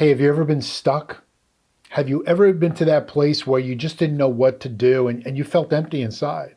Hey, have you ever been stuck? Have you ever been to that place where you just didn't know what to do and you felt empty inside?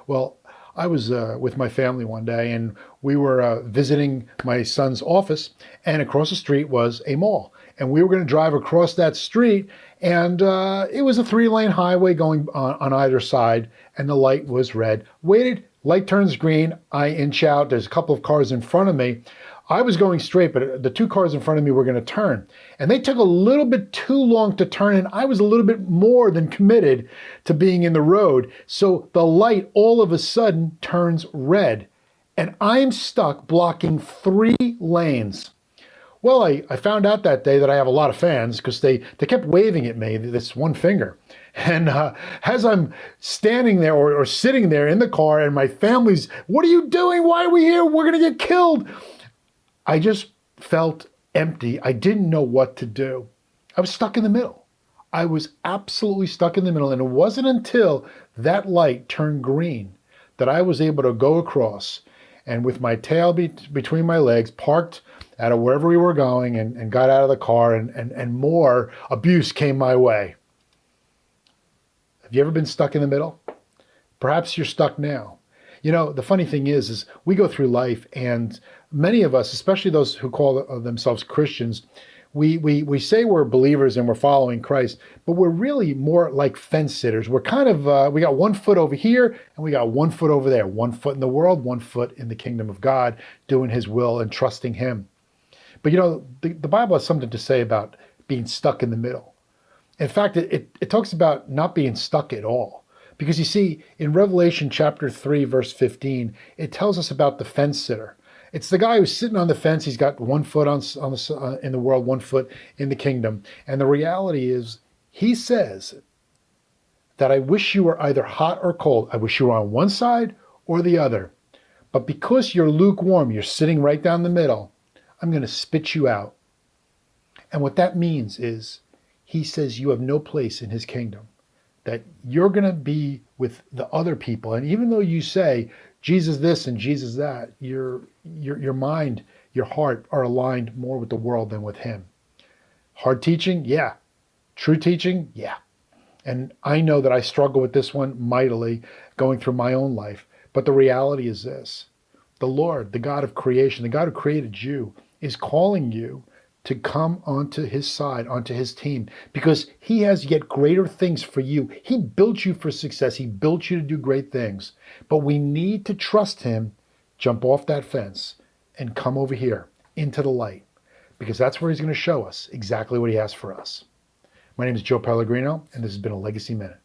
Well, I was with my family one day and we were visiting my son's office, and across the street was a mall. And we were going to drive across that street, and it was a three-lane highway going on either side, and the light was red. Waited, light turns green, I inch out. There's a couple of cars in front of me. I was going straight, but the two cars in front of me were going to turn. And they took a little bit too long to turn, and I was a little bit more than committed to being in the road. So the light all of a sudden turns red, and I'm stuck blocking 3 lanes. Well, I found out that day that I have a lot of fans because they kept waving at me, this one finger. And as I'm standing there or sitting there in the car, and my family's, "What are you doing? Why are we here? We're going to get killed." I just felt empty. I didn't know what to do. I was stuck in the middle. I was absolutely stuck in the middle. And it wasn't until that light turned green that I was able to go across, and with my tail between my legs, parked out of wherever we were going, and got out of the car, and more abuse came my way. Have you ever been stuck in the middle? Perhaps you're stuck now. You know, the funny thing is we go through life, and many of us, especially those who call themselves Christians, we say we're believers and we're following Christ, but we're really more like fence sitters. We're kind of, we got 1 foot over here and we got 1 foot over there, 1 foot in the world, 1 foot in the kingdom of God, doing his will and trusting him. But you know, the Bible has something to say about being stuck in the middle. In fact, it talks about not being stuck at all. Because you see, in Revelation chapter 3, verse 15, it tells us about the fence sitter. It's the guy who's sitting on the fence. He's got 1 foot in the world, 1 foot in the kingdom. And the reality is, he says that I wish you were either hot or cold. I wish you were on one side or the other. But because you're lukewarm, you're sitting right down the middle, I'm going to spit you out. And what that means is, he says you have no place in his kingdom, that you're going to be with the other people. And even though you say Jesus this and Jesus that, your mind, your heart are aligned more with the world than with him. Hard teaching? Yeah. True teaching? Yeah. And I know that I struggle with this one mightily going through my own life. But the reality is this: the Lord, the God of creation, the God who created you, is calling you to come onto his side, onto his team, because he has yet greater things for you. He built you for success. He built you to do great things. But we need to trust him, jump off that fence, and come over here into the light, because that's where he's going to show us exactly what he has for us. My name is Joe Pellegrino, and this has been a Legacy Minute.